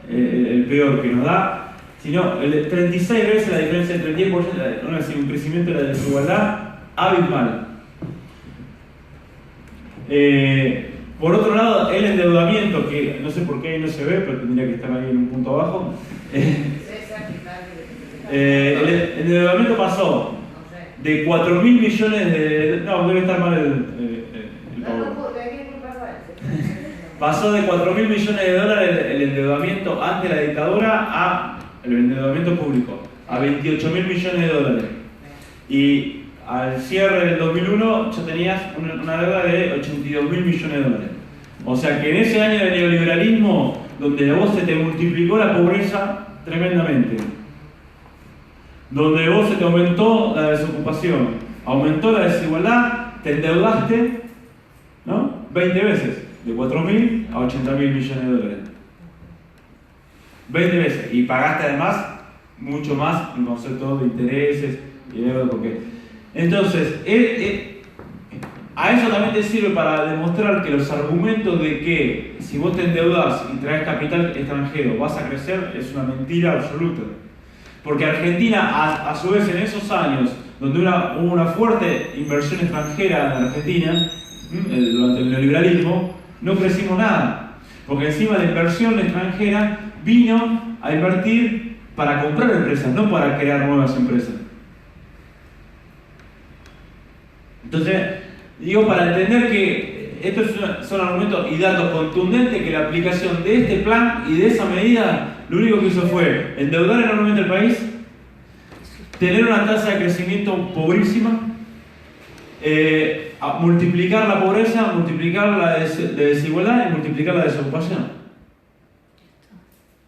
el peor que nos da, sino 36 veces la diferencia entre el 10%, un crecimiento de la desigualdad abismal. Por otro lado, el endeudamiento, que no sé por qué ahí no se ve, pero tendría que estar ahí en un punto abajo. El endeudamiento pasó de 4.000 millones de... No, debe estar mal el pasó de 4.000 millones de dólares el endeudamiento antes de la dictadura a el endeudamiento público, a 28.000 millones de dólares. Y al cierre del 2001 ya tenías una deuda de 82.000 millones de dólares. O sea que en ese año de neoliberalismo, donde a vos se te multiplicó la pobreza tremendamente, donde vos se te aumentó la desocupación, aumentó la desigualdad, te endeudaste, ¿no? 20 veces, de 4.000 a 80.000 millones de dólares. 20 veces. Y pagaste además mucho más en concepto de intereses y deuda, porque... Entonces, a eso también te sirve para demostrar que los argumentos de que si vos te endeudás y traes capital extranjero vas a crecer es una mentira absoluta. Porque Argentina, a su vez, en esos años donde hubo una fuerte inversión extranjera en Argentina, durante el neoliberalismo, no crecimos nada. Porque encima la inversión extranjera vino a invertir para comprar empresas, no para crear nuevas empresas. Entonces, digo, para entender que estos son argumentos y datos contundentes que la aplicación de este plan y de esa medida lo único que hizo fue endeudar enormemente el país, tener una tasa de crecimiento pobrísima, multiplicar la pobreza, multiplicar la desigualdad y multiplicar la desocupación.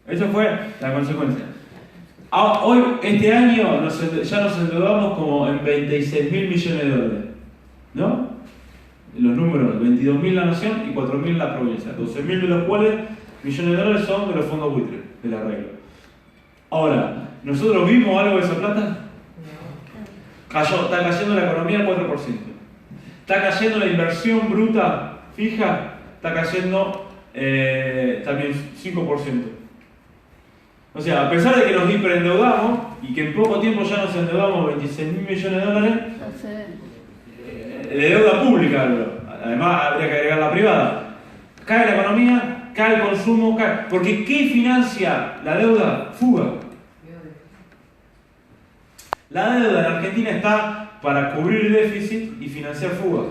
Esa fue la consecuencia. Hoy, este año, ya nos endeudamos como en 26.000 millones de dólares, ¿no? Los números, 22.000 la nación y 4.000 la provincia, 12.000 de los cuales millones de dólares son de los fondos buitres, del arreglo. Ahora, ¿nosotros vimos algo de esa plata? Está cayendo la economía al 4%. Está cayendo la inversión bruta fija, está cayendo también 5%. O sea, a pesar de que nos hiperendeudamos y que en poco tiempo ya nos endeudamos 26.000 millones de dólares, de deuda pública, además habría que agregar la privada, cae la economía, cae el consumo, cae. Porque ¿qué financia la deuda? Fuga. La deuda en Argentina está para cubrir déficit y financiar fuga.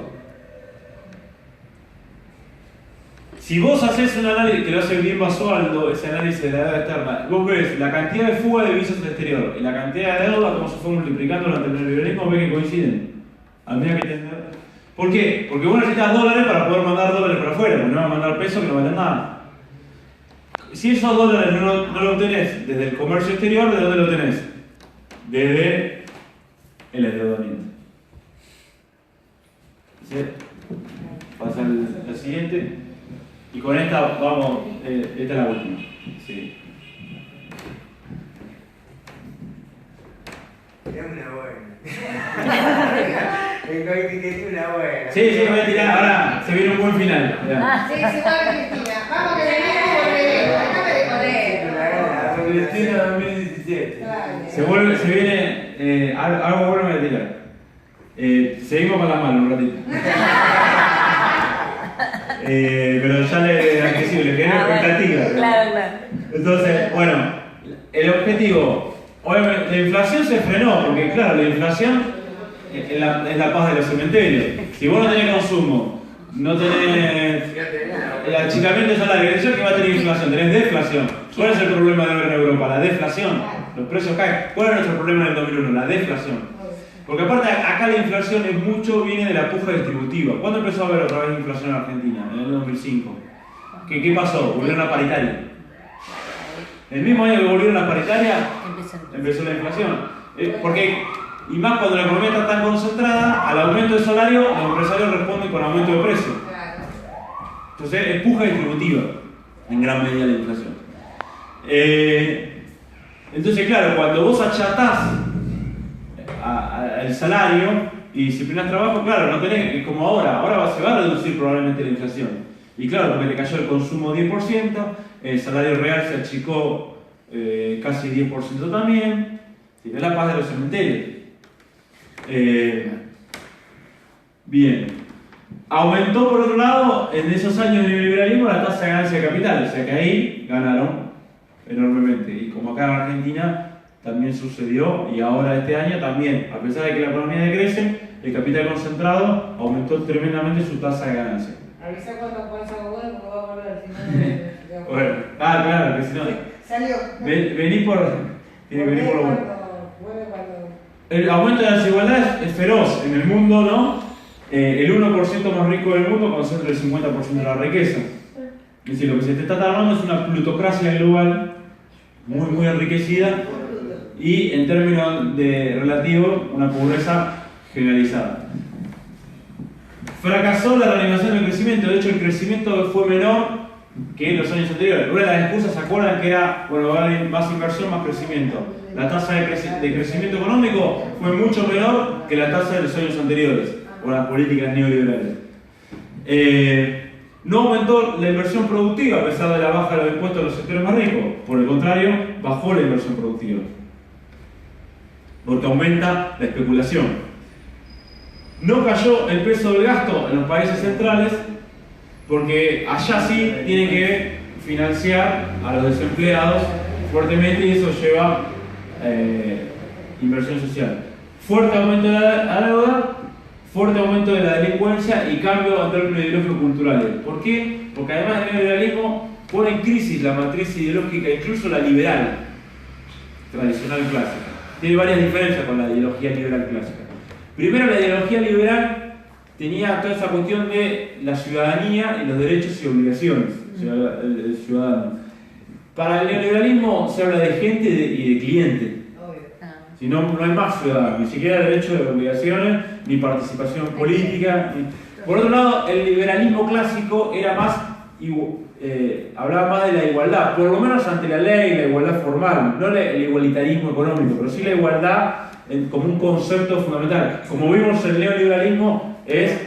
Si vos haces un análisis, que lo hace bien Basualdo, ese análisis de la deuda externa, vos ves la cantidad de fuga de divisas al exterior y la cantidad de deuda, como se fue multiplicando durante el neoliberalismo, ves que coinciden. Habría que entender. ¿Por qué? Porque vos necesitas dólares para poder mandar dólares para afuera, porque no vas a mandar pesos que no valen nada. Si esos dólares no lo obtenés desde el comercio exterior, ¿de dónde lo tenés? Desde el endeudamiento. ¿Sí? Pasa el siguiente. Y con esta vamos, esta es la última. Sí. Es una buena. Una buena. Sí, voy a tirar. Ahora se viene un buen final. Sí, se va a Cristina. Vamos que venimos, déjame de joder. Cristina 2017. Se viene. Algo bueno voy a tirar. Seguimos con las manos un ratito. Pero ya le genera expectativa. Claro. Entonces, bueno, el objetivo. Obviamente, la inflación se frenó, porque claro, la inflación es la paz de los cementerios. Si vos no tenés consumo, no tenés el achicamiento de salario, ¿qué va a tener inflación? Tenés deflación. ¿Cuál es el problema de ver en Europa? La deflación. Los precios caen. ¿Cuál es nuestro problema en el 2001? La deflación. Porque aparte acá la inflación viene de la puja distributiva. ¿Cuándo empezó a haber otra vez inflación en Argentina? En el 2005. ¿Qué pasó? Volvieron a la paritaria. El mismo año que volvieron a la paritaria, empezó la inflación. Y más cuando la economía está tan concentrada, al aumento del salario, los empresarios responden con aumento de precio. Entonces es puja distributiva, en gran medida la inflación. Entonces claro, cuando vos achatás el salario y disciplinás trabajo, claro, no tenés, como ahora se va a reducir probablemente la inflación. Y claro, porque le cayó el consumo 10%, el salario real se achicó casi 10% también. ¿Sí? Es la paz de los cementerios. Bien. Aumentó por otro lado, en esos años de neoliberalismo, la tasa de ganancia de capital, o sea que ahí ganaron enormemente. Y como acá en Argentina también sucedió, y ahora este año también, a pesar de que la economía decrece, el capital concentrado aumentó tremendamente su tasa de ganancia. Avisa cuando pones algo bueno porque va a volver, si no... Bueno, claro, que si no... Salió. Vení por... Tiene que venir por lo bueno. Cuando... El aumento de la desigualdad es feroz en el mundo, ¿no? El 1% más rico del mundo concentra el 50% de la riqueza. Es decir, lo que se te está hablando es una plutocracia global muy enriquecida y en términos de relativo una pobreza generalizada. Fracasó la reanimación del crecimiento, de hecho el crecimiento fue menor que en los años anteriores. Una de las excusas, ¿se acuerdan? Que era, bueno, va a haber más inversión, más crecimiento. La tasa de crecimiento económico fue mucho menor que la tasa de los años anteriores, por las políticas neoliberales. No aumentó la inversión productiva a pesar de la baja de los impuestos a los sectores más ricos. Por el contrario, bajó la inversión productiva. Porque aumenta la especulación. No cayó el peso del gasto en los países centrales, porque allá sí tienen que financiar a los desempleados fuertemente y eso lleva inversión social. Fuerte aumento de la deuda, fuerte aumento de la delincuencia y cambio en términos ideológicos culturales. ¿Por qué? Porque además el neoliberalismo pone en crisis la matriz ideológica, incluso la liberal, tradicional clásica. Tiene varias diferencias con la ideología liberal clásica. Primero, la ideología liberal tenía toda esa cuestión de la ciudadanía y los derechos y obligaciones del ciudadano. Para el neoliberalismo se habla de gente y de cliente. Si no, no hay más ciudadanos, ni siquiera derechos de obligaciones, ni participación política. Por otro lado, el liberalismo clásico era más, hablaba más de la igualdad, por lo menos ante la ley, la igualdad formal, no el igualitarismo económico, pero sí la igualdad como un concepto fundamental. Como vimos, el neoliberalismo es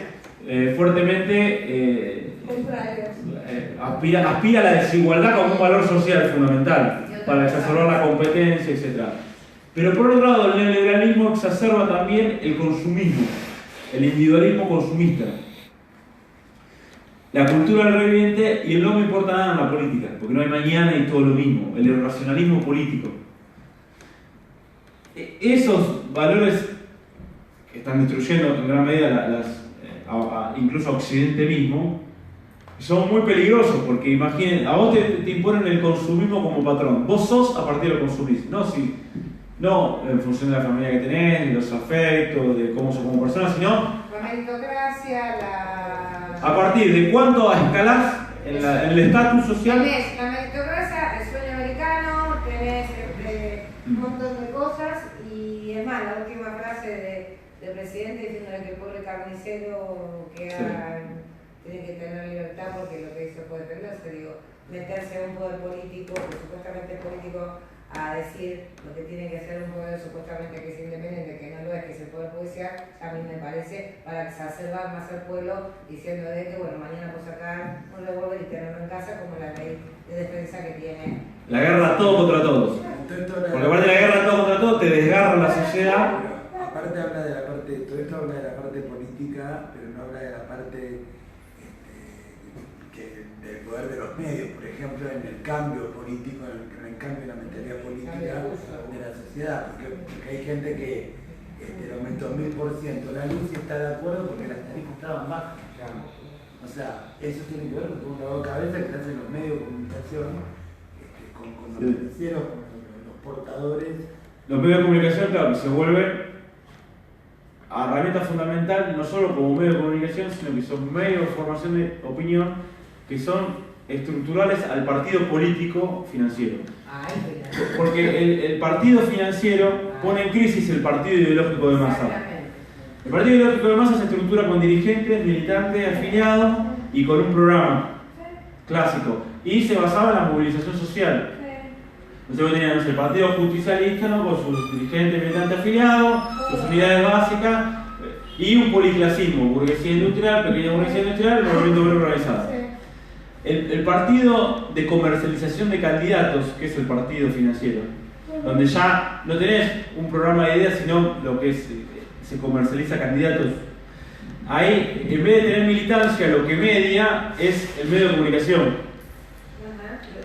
fuertemente aspira a la desigualdad como un valor social fundamental para exacerbar la competencia, etc. Pero por otro lado, el neoliberalismo exacerba también el consumismo, el individualismo consumista, la cultura del reviviente y el no me importa nada en la política, porque no hay mañana y todo lo mismo, el irracionalismo político. Esos valores que están destruyendo en gran medida incluso a Occidente mismo, son muy peligrosos, porque imaginen, a vos te imponen el consumismo como patrón. Vos sos a partir de lo que consumís, no en función de la familia que tenés, de los afectos, de cómo sos como persona, sino la meritocracia, a partir de cuánto escalás en el estatus social. Tenés la meritocracia, el sueño americano, tenés un montón de cosas, y es más, la última frase del presidente diciéndole que el pobre carnicero tiene que tener libertad porque lo que hizo fue defenderse, meterse en un poder político, que supuestamente es político, a decir lo que tiene que hacer un poder supuestamente que es independiente, que no lo es, que es el poder judicial, a mí me parece para exacerbar más al pueblo, diciendo de que bueno, mañana puedo sacar un revólver y tenerlo en casa, como la ley de defensa que tiene. La guerra todo contra todos. Porque aparte de la guerra todo contra todos, te desgarra la sociedad. Aparte habla de la parte, todo esto habla de la parte política, pero no habla de la parte del poder de los medios, por ejemplo, en el cambio político, en el cambio de la mentalidad política de la sociedad, porque hay gente que le aumentó 1000% la luz y está de acuerdo porque las tarifas estaban bajas. O sea, eso tiene que ver con un lavado de cabeza que hacen los medios de comunicación, con los noticieros, con los portadores. Los medios de comunicación, claro, se vuelven herramienta fundamental no solo como medio de comunicación, sino que son medios de formación de opinión que son estructurales al partido político financiero. Porque el partido financiero pone en crisis el partido ideológico de masa. El partido ideológico de masa se estructura con dirigentes, militantes, afiliados y con un programa clásico. Y se basaba en la movilización social. Entonces teníamos el partido justicialista, ¿no? Con sus dirigentes, militantes afiliados, sus unidades básicas y un policlasismo, burguesía industrial, pequeña burguesía industrial, movimiento obrero organizado. el partido de comercialización de candidatos, que es el partido financiero, donde ya no tenés un programa de ideas, sino lo que es, se comercializa candidatos. Ahí, en vez de tener militancia, lo que media es el medio de comunicación.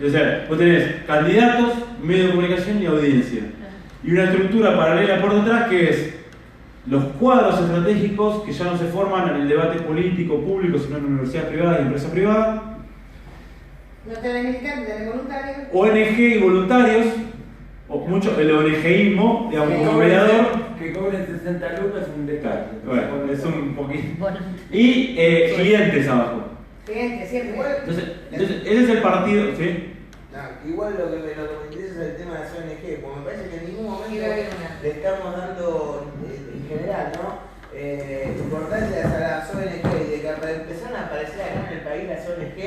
O sea, vos tenés candidatos, medio de comunicación y audiencia. Y una estructura paralela por detrás que es los cuadros estratégicos que ya no se forman en el debate político público, sino en universidades privadas y empresas privadas. No tenés militantes, tenés voluntarios. ONG y voluntarios, o mucho el ONGismo, digamos, como mediador. Que cobren 60 lucas es un detalle. Bueno, es un poquito. Y clientes abajo. Clientes, siempre. Entonces, ese es el partido, ¿sí? No, igual lo que me interesa es el tema de las ONG, porque me parece que en ningún momento Quiero ver una. le estamos dando, en general, ¿no? Importancia a las ONG, y de que empezaron a aparecer acá en el país las ONG,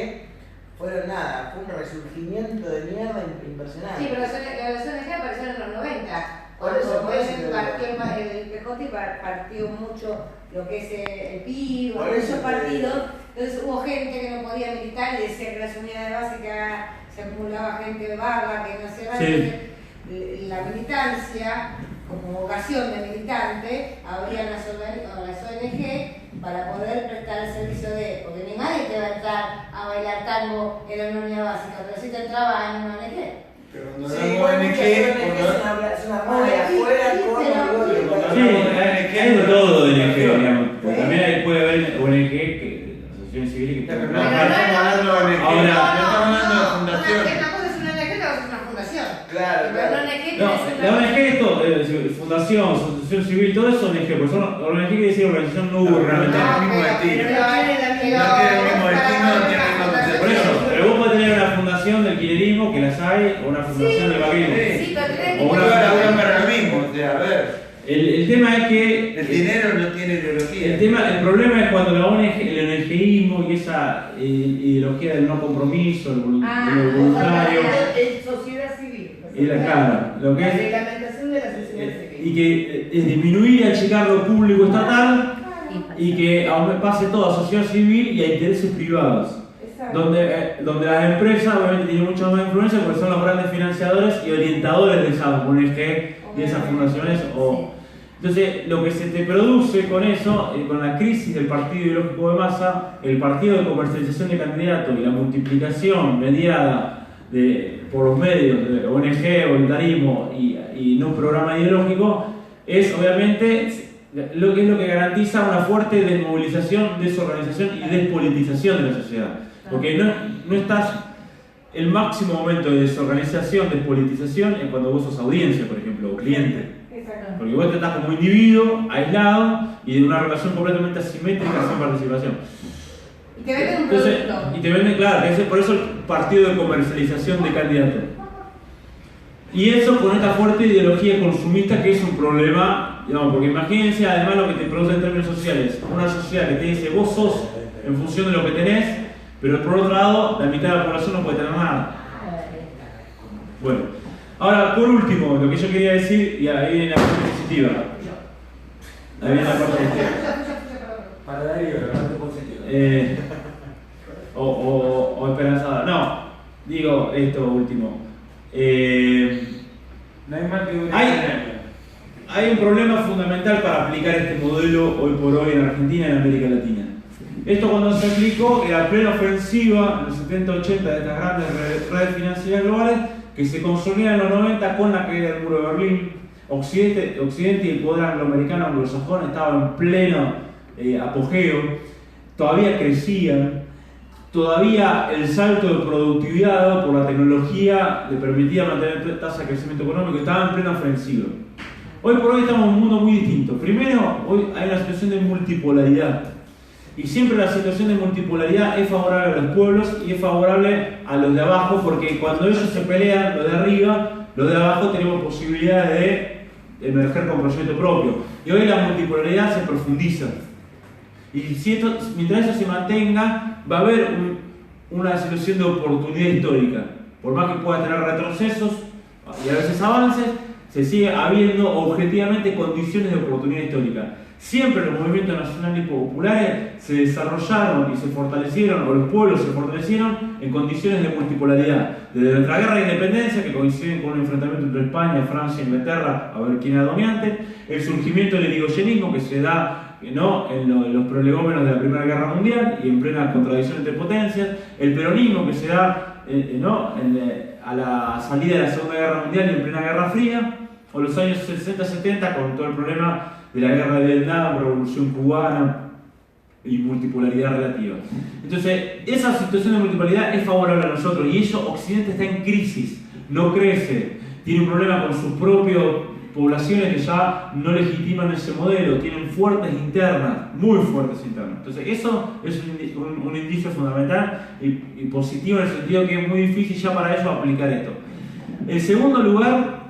fueron nada, fue un resurgimiento de mierda impresionante. Sí, pero las ONG aparecieron en los 90. Por eso el PJ partió mucho lo que es el PIB, Por muchos eso partidos. Entonces hubo gente que no podía militar y decía que las unidades básicas se acumulaba gente de barba que no hacía nada. La militancia, como vocación de militante, abrían las ONG para poder prestar el servicio de. Porque ni nadie te va a entrar a bailar tango en la unidad básica, pero sí te entraba en una ONG. Pero cuando Sí, damos igual ONG, muchas ONG son armadas de afuera con Sí, hay de todo de ONG, digamos. Porque también puede haber ONG, asociaciones civiles que Pero están no estamos hablando de ONG, Ahora, no estamos hablando de fundación. Una cosa es una ONG, otra cosa es una fundación. Claro, Pero claro. una ONG No, es la una. ONG, esto, fundación, asociación civil, todo eso ONG, porque son ONG quiere decir organización no gubernamental. el mismo destino. No tiene el mismo destino, no tiene el mismo concepto. Por eso, pero vos podés tener una fundación del kirchnerismo, que las hay, o una fundación del vaquerismo. Sí, pero tenés O que. una- Toda la obra para lo mismo, o sea, a ver, El tema es que el dinero no tiene ideología. el problema es cuando la ONG, el ONGismo y esa ideología del no compromiso, el voluntario, Es sociedad civil. y la cara, lo que La es, reglamentación de la sociedad civil. y que es disminuir y achicar lo público estatal y que pase todo a sociedad civil y a intereses privados. Donde las empresas obviamente tienen mucha más influencia porque son los grandes financiadores y orientadores de esas ONG y de esas fundaciones. Entonces, lo que se te produce con eso, con la crisis del partido ideológico de masa, el partido de comercialización de candidatos y la multiplicación mediada por los medios de ONG, voluntarismo y no programa ideológico, es obviamente lo que garantiza una fuerte desmovilización, desorganización y despolitización de la sociedad. Porque no estás. El máximo momento de desorganización, despolitización es cuando vos sos audiencia, por ejemplo, o cliente. Exacto. Porque vos te estás como individuo, aislado y de una relación completamente asimétrica, sin participación. Y te venden un Entonces, producto. y te venden, claro, por eso el partido de comercialización de candidatos. Y eso con esta fuerte ideología consumista que es un problema, digamos, porque imagínense además lo que te produce en términos sociales. Una sociedad que te dice, vos sos en función de lo que tenés, pero por otro lado, la mitad de la población no puede tener nada. Bueno, ahora, por último, lo que yo quería decir, y ahí viene la parte positiva. Ahí viene la parte positiva. Para Darío, la parte positiva. O esperanzada. No, digo esto último. No hay más que una. Hay un problema fundamental para aplicar este modelo hoy por hoy en Argentina y en América Latina. Esto cuando se aplicó era plena ofensiva en los 70-80 de estas grandes redes financieras globales que se consolidan en los 90 con la caída del muro de Berlín. Occidente y el poder angloamericano anglosajón estaban en pleno apogeo, todavía crecían, todavía el salto de productividad dado por la tecnología le permitía mantener tasa de crecimiento económico, estaba en plena ofensiva. Hoy por hoy estamos en un mundo muy distinto. Primero, hoy hay una situación de multipolaridad. Y siempre la situación de multipolaridad es favorable a los pueblos y es favorable a los de abajo, porque cuando ellos se pelean, los de arriba, los de abajo tenemos posibilidades de emerger con proyecto propio. Y hoy la multipolaridad se profundiza. Y mientras eso se mantenga, va a haber una situación de oportunidad histórica. Por más que pueda tener retrocesos y a veces avances, se sigue habiendo objetivamente condiciones de oportunidad histórica. Siempre los movimientos nacionales y populares se desarrollaron y se fortalecieron, o los pueblos se fortalecieron en condiciones de multipolaridad. Desde nuestra guerra de independencia, que coinciden con un enfrentamiento entre España, Francia e Inglaterra, a ver quién era dominante, el surgimiento del irigoyenismo que se da en los prolegómenos de la Primera Guerra Mundial y en plena contradicción entre potencias, el peronismo que se da a la salida de la Segunda Guerra Mundial y en plena Guerra Fría, o los años 60-70 con todo el problema de la guerra de Vietnam, revolución cubana y multipolaridad relativa. Entonces, esa situación de multipolaridad es favorable a nosotros y ello, Occidente está en crisis, no crece, tiene un problema con sus propias poblaciones que ya no legitiman ese modelo, tienen fuertes internas, muy fuertes internas. Entonces, eso es un indicio fundamental y positivo en el sentido que es muy difícil ya para ellos aplicar esto. En segundo lugar,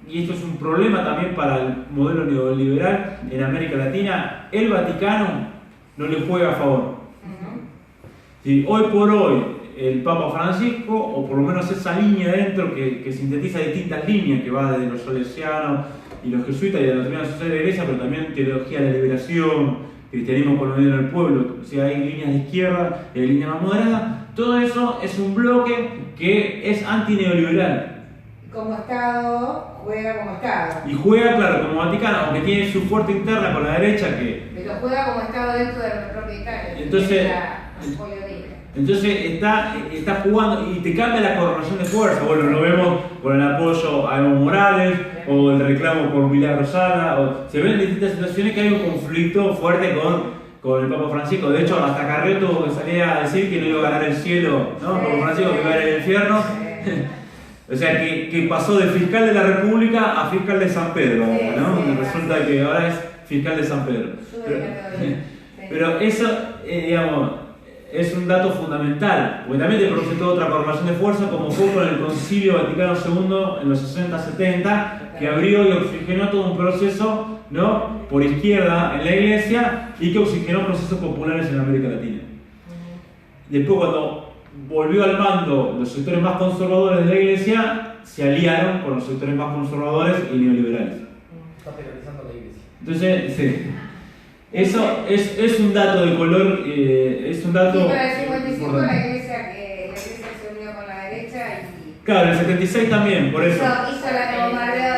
y esto es un problema también para el modelo neoliberal en América Latina, el Vaticano no le juega a favor. Sí, hoy por hoy, el Papa Francisco, o por lo menos esa línea dentro que sintetiza distintas líneas, que va desde los salesianos y los jesuitas y de la doctrina social de la Iglesia, pero también teología de la liberación, cristianismo colonial en el pueblo, o sea, hay líneas de izquierda y hay líneas más moderadas, todo eso es un bloque que es antineoliberal. Como Estado, juega como Estado. Y juega, claro, como Vaticano, aunque tiene su fuerte interna con la derecha que... Pero juega como Estado dentro de la propia Italia. Entonces está jugando y te cambia la correlación de fuerza. Bueno, lo vemos con el apoyo a Evo Morales o el reclamo por Milagro Sala. Se ven distintas situaciones que hay un conflicto fuerte con el Papa Francisco. De hecho, hasta Carrió tuvo que salir a decir que no iba a ganar el cielo, ¿no? Papa Francisco que iba a ganar el infierno. O sea, que pasó de fiscal de la República a fiscal de San Pedro, ¿no? Resulta que ahora es fiscal de San Pedro. Pero eso, digamos, es un dato fundamental, porque también te produce toda otra correlación de fuerza, como fue con el Concilio Vaticano II en los 60-70, que abrió y oxigenó todo un proceso, ¿no?, por izquierda en la Iglesia y que oxigenó procesos populares en América Latina. Después, cuando volvió al mando los sectores más conservadores de la Iglesia, se aliaron con los sectores más conservadores y neoliberales. Está penalizando la Iglesia. Entonces, sí. Eso es un dato de color, es un dato... Sí, para el 55 la iglesia se unió con la derecha y... Claro, en el 76 también, por eso. Hizo la bombardeo,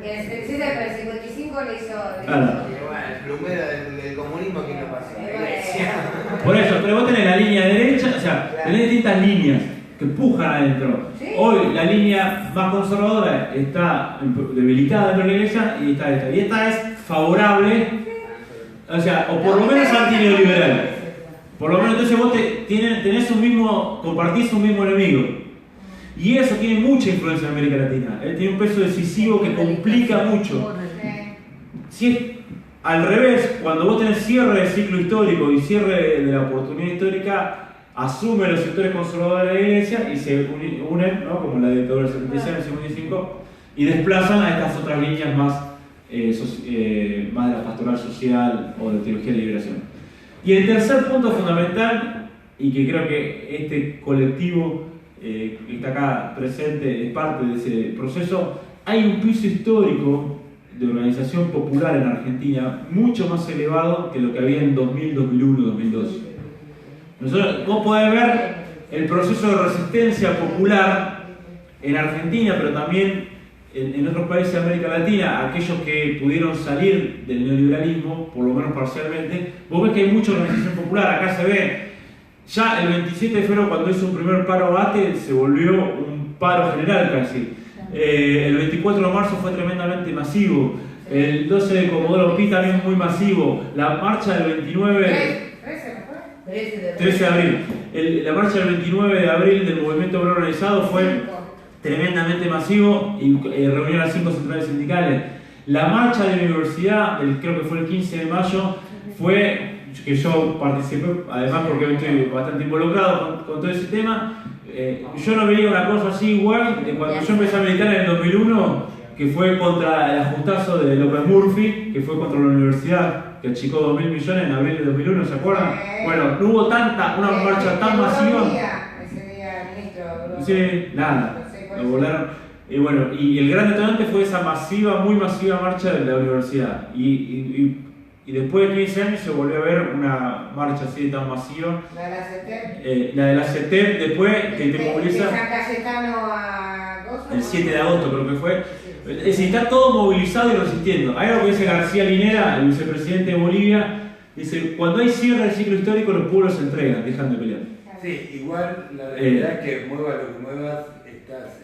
en el 76, pero el 55 le hizo... Claro. El plumero del comunismo que no pasó. La iglesia. Por eso, pero vos tenés la línea derecha, o sea, tenés distintas líneas que empujan adentro. ¿Sí? Hoy la línea más conservadora está debilitada dentro de la iglesia y está esta. Y esta es favorable, o sea, o por lo menos antineoliberal. Por lo menos entonces vos tenés compartís un mismo enemigo. Y eso tiene mucha influencia en América Latina. Tiene un peso decisivo que complica mucho. Si es al revés, cuando vos tenés cierre de ciclo histórico y cierre de la oportunidad histórica, asumen los sectores conservadores de la Iglesia y se unen, ¿no?, como la dictadura del 76 y el 55, y desplazan a estas otras líneas más de la pastoral social o de teología de liberación. Y el tercer punto fundamental, y que creo que este colectivo que está acá presente es parte de ese proceso, hay un piso histórico de organización popular en Argentina mucho más elevado que lo que había en 2000, 2001, 2002. Vos podés ver el proceso de resistencia popular en Argentina, pero también en otros países de América Latina, aquellos que pudieron salir del neoliberalismo, por lo menos parcialmente. Vos ves que hay mucha organización popular. Acá se ve, ya el 27 de febrero, cuando hizo un primer paro ATE, se volvió un paro general casi. El 24 de marzo fue tremendamente masivo. El 12 de Comodoro Pi también muy masivo. La marcha del 29... 13 de abril. La marcha del 29 de abril del movimiento obrero organizado fue tremendamente masivo y reunió las 5 centrales sindicales. La marcha de la universidad, creo que fue el 15 de mayo, fue que yo participé, además porque estoy bastante involucrado con todo ese tema. Yo no veía una cosa así igual de cuando yo empecé a militar en el 2001, que fue contra el ajustazo de López Murphy, que fue contra la universidad, que achicó 2.000 millones en abril de 2001, ¿se acuerdan? Bueno, no hubo una marcha tan masiva. Ese día, ministro. Sí, nada, lo volaron. Y bueno, y el gran detonante fue esa masiva, muy masiva marcha de la universidad. Y y después de 15 años se volvió a ver una marcha así tan masiva. La de la CETEP. La de la CETEP, después que te De moviliza San Cayetano a Gozo, el 7 de agosto creo que fue. Es decir, está todo movilizado y resistiendo. Hay algo que dice García Linera, el vicepresidente de Bolivia, dice, cuando hay cierre del ciclo histórico los pueblos se entregan, dejan de pelear. Sí, igual la realidad es que mueva lo que muevas, estás,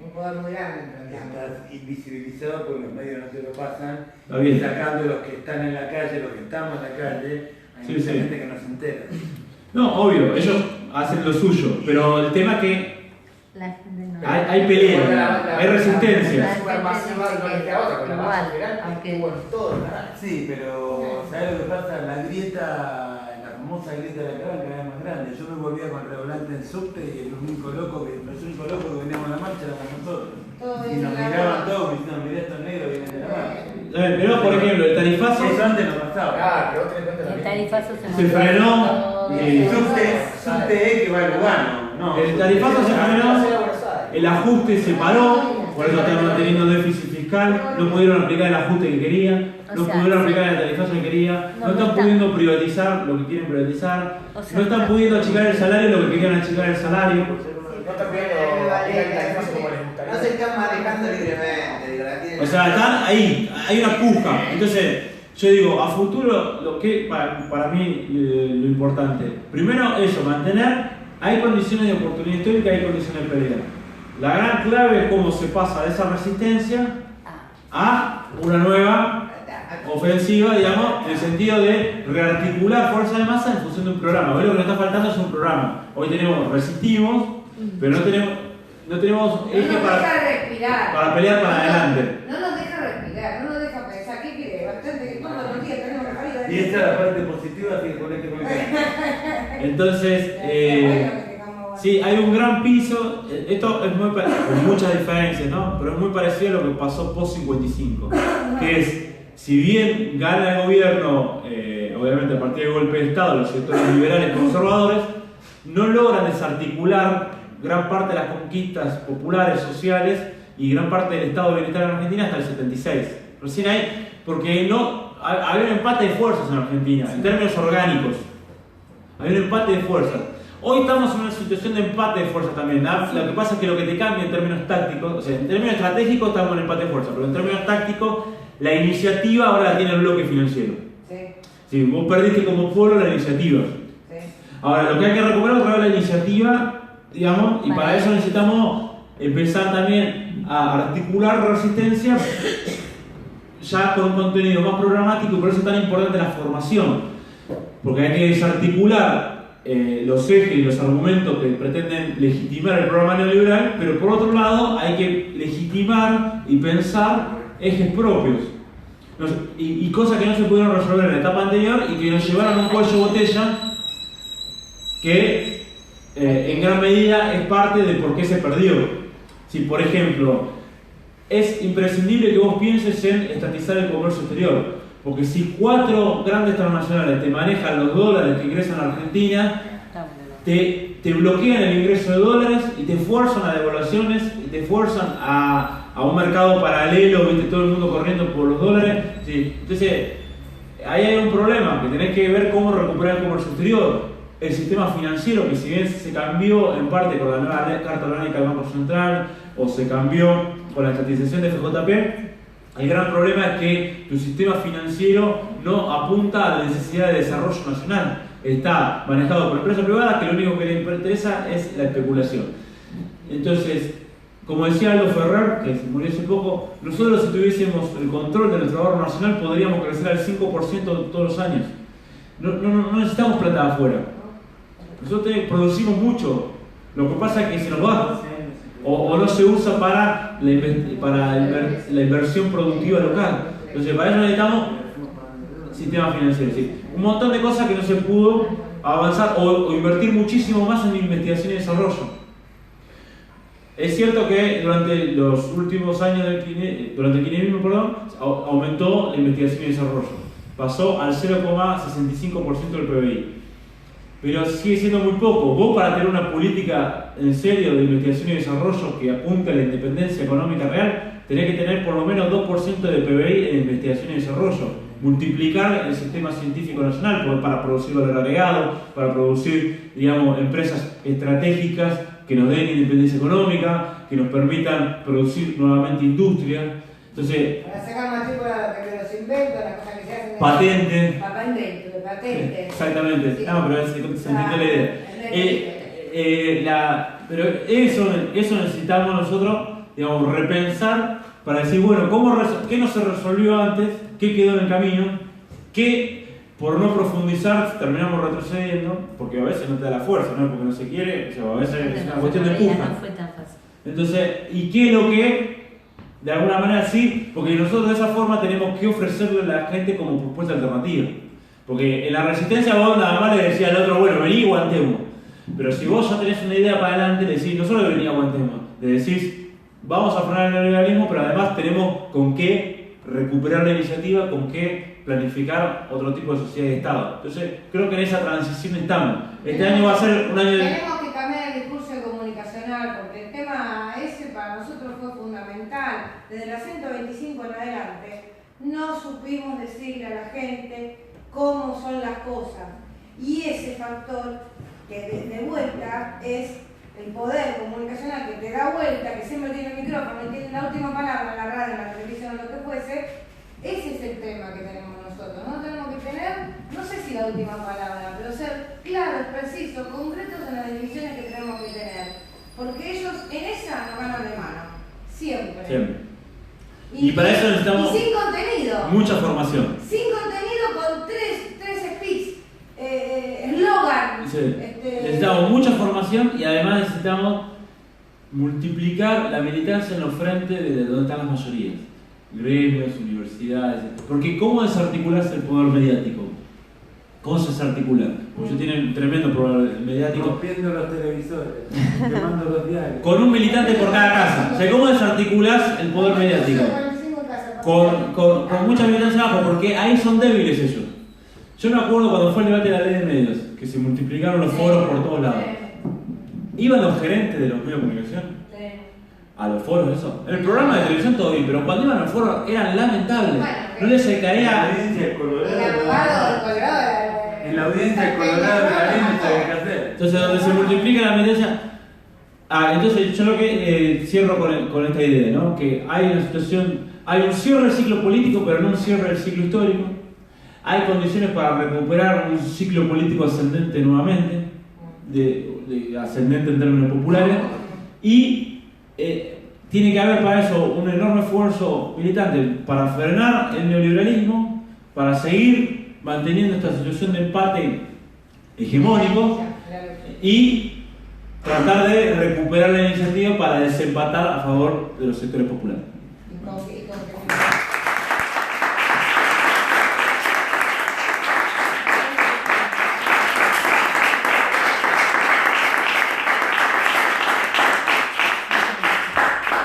un poder muy grande, pero estás invisibilizado porque los medios no te lo pasan, Está bien. sacando los que están en la calle, los que estamos en la calle, hay Sí, mucha sí. gente que no se entera. No, obvio, ellos hacen lo suyo, pero el tema es que La gente no. hay pelea, hay resistencia. La supermasiva no le queda otra, con la Igual, masa general, aunque- bueno, todo el canal. Sí, pero ¿sabes lo que pasa? La grieta, la famosa grieta de la cara cada vez más grande. Yo me volvía con revolante en subte y los únicos locos que veníamos a la marcha éramos nosotros. Todos Y nos dicen la miraban verdad. todos diciendo, mirá estos negros vienen de la marcha. Pero, por ejemplo, el tarifazo Eso antes no pasaba. Claro, pero vos tenés en cuenta El la tarifazo se frenó. Subte es que va al Lugano, ¿no? El tarifazo se frenó, el ajuste se paró, por eso están manteniendo déficit fiscal, no pudieron aplicar el ajuste que querían, no O sea, pudieron aplicar el tarifazo que querían, no están pudiendo privatizar lo que quieren privatizar, O sea, no están pudiendo achicar el salario lo que querían achicar el salario. No está pidiendo aplicar el tarifazo como les gustaría. No se están manejando libremente, digo, la tienen. O sea, están ahí, hay una puja. Entonces, yo digo, a futuro, lo que para mí lo importante, primero eso, mantener, hay condiciones de oportunidad histórica, hay condiciones de pelea. La gran clave es cómo se pasa de esa resistencia a una nueva ofensiva, digamos, en el sentido de rearticular fuerza de masa en función de un programa. Hoy lo que nos está faltando es un programa. Hoy tenemos resistimos, pero no tenemos No eje nos deja respirar. para pelear para adelante. No nos deja respirar, no nos deja pensar. ¿Qué quiere? Bastante que todos los días tenemos que salir de Y esta es la parte positiva que conecte con el Entonces, sí, hay un gran piso. Esto es muy con muchas diferencias, ¿no? Pero es muy parecido a lo que pasó post 55, que es, si bien gana el gobierno, obviamente a partir del golpe de Estado, los sectores liberales conservadores no logran desarticular gran parte de las conquistas populares, sociales y gran parte del estado de bienestar en Argentina hasta el 76. Recién ahí, porque no había un empate de fuerzas en Argentina, en términos orgánicos. Había un empate de fuerzas. Hoy estamos en una situación de empate de fuerzas también, ¿no? Lo que pasa es que lo que te cambia en términos tácticos, o sea, en términos estratégicos estamos en empate de fuerzas, pero en términos tácticos, la iniciativa ahora la tiene el bloque financiero. Sí, Sí, vos perdiste como pueblo la iniciativa. sí. Ahora, lo que hay que recuperar otra vez la iniciativa, digamos, y para eso necesitamos empezar también a articular resistencia ya con un contenido más programático, y por eso es tan importante la formación, porque hay que desarticular los ejes y los argumentos que pretenden legitimar el programa neoliberal, pero por otro lado hay que legitimar y pensar ejes propios. Y cosas que no se pudieron resolver en la etapa anterior y que nos llevaron a un cuello de botella que en gran medida es parte de por qué se perdió. Si, por ejemplo, es imprescindible que vos pienses en estatizar el comercio exterior, porque si 4 grandes transnacionales te manejan los dólares que ingresan a Argentina, te bloquean el ingreso de dólares y te fuerzan a devaluaciones y te fuerzan a un mercado paralelo, ¿viste? Todo el mundo corriendo por los dólares. Sí. Entonces, ahí hay un problema, que tenés que ver cómo recuperar el comercio exterior. El sistema financiero, que si bien se cambió en parte con la nueva Carta Orgánica del Banco Central o se cambió con la estatización de FJP, el gran problema es que tu sistema financiero no apunta a la necesidad de desarrollo nacional. Está manejado por empresas privadas que lo único que les interesa es la especulación. Entonces, como decía Aldo Ferrer, que se murió hace poco, nosotros si tuviésemos el control de nuestro ahorro nacional podríamos crecer al 5% todos los años. No necesitamos plata de afuera. Nosotros producimos mucho. Lo que pasa es que se nos va o no se usa para la inversión productiva local. Entonces, para eso necesitamos sistema financiero. ¿Sí? Un montón de cosas que no se pudo avanzar o invertir muchísimo más en investigación y desarrollo. Es cierto que durante los últimos años durante el kirchnerismo, aumentó la investigación y desarrollo. Pasó al 0,65% del PBI. Pero sigue siendo muy poco. Vos, para tener una política en serio de investigación y desarrollo que apunte a la independencia económica real, tenés que tener por lo menos 2% de PBI en investigación y desarrollo. multiplicar el sistema científico nacional para producir valor agregado, para producir, digamos, empresas estratégicas que nos den independencia económica, que nos permitan producir nuevamente industria. Entonces, para sacar matrícula de los inventos, las cosas que se hacen. Patente. Patente. Exactamente. Sí. No, pero se entendió la idea. Pero eso necesitamos nosotros, digamos, repensar para decir, bueno, ¿qué no se resolvió antes? ¿Qué quedó en el camino? ¿Qué, por no profundizar, terminamos retrocediendo? Porque a veces no te da la fuerza, no es porque no se quiere, o sea, a veces es una cuestión de puja. No fue tan fácil. Entonces, ¿y qué es lo que, de alguna manera sí? Porque nosotros de esa forma tenemos que ofrecerle a la gente como propuesta alternativa. Porque en la resistencia vos nada más le decís al otro, bueno, vení y aguantemos. Pero si vos ya tenés una idea para adelante, le decís, no solo vení y aguantemos, le decís, vamos a frenar el neoliberalismo, pero además tenemos con qué recuperar la iniciativa, con qué planificar otro tipo de sociedad y Estado. Entonces, creo que en esa transición estamos. Este año va a ser un año de... Tenemos que cambiar el discurso comunicacional, porque el tema ese para nosotros fue fundamental. Desde la 125 en adelante, no supimos decirle a la gente cómo son las cosas. Y ese factor que de vuelta es el poder comunicacional que te da vuelta, que siempre tiene el micrófono y tiene la última palabra en la radio, en la televisión, lo que fuese. Ese es el tema que tenemos nosotros, ¿no? Tenemos que tener, no sé si la última palabra, pero ser claros, precisos, concretos en las decisiones que tenemos que tener. Porque ellos en esa nos ganan de mano, siempre. Siempre. Y para eso necesitamos y sin contenido. mucha formación. Sin contenido con tres speech, eslogan. Sí. Necesitamos mucha formación y además necesitamos multiplicar la militancia en los frentes de donde están las mayorías. Gremios, universidades. Porque ¿cómo desarticularse el poder mediático? ¿Cómo se desarticula? Porque ellos tienen un tremendo poder mediático. Rompiendo los televisores, quemando los diarios. Con un militante por cada casa. O sea, ¿cómo desarticulás el poder mediático? Con mucha militancia abajo, porque ahí son débiles ellos. Yo me acuerdo cuando fue el debate de la ley de medios, que se multiplicaron los foros por todos lados. Iban los gerentes de los medios de comunicación a los foros, eso. En el programa de televisión todo bien, pero cuando iban a los foros eran lamentables. No les se caía. En la audiencia del Colorado de la ley no sabe qué hacer. Entonces, donde se multiplica la militancia. Entonces yo lo que cierro con esta idea, ¿no? Que hay una situación, hay un cierre del ciclo político, pero no un cierre del ciclo histórico. Hay condiciones para recuperar un ciclo político ascendente nuevamente, de ascendente en términos populares, y tiene que haber para eso un enorme esfuerzo militante para frenar el neoliberalismo, para seguir manteniendo esta situación de empate hegemónico y tratar de recuperar la iniciativa para desempatar a favor de los sectores populares.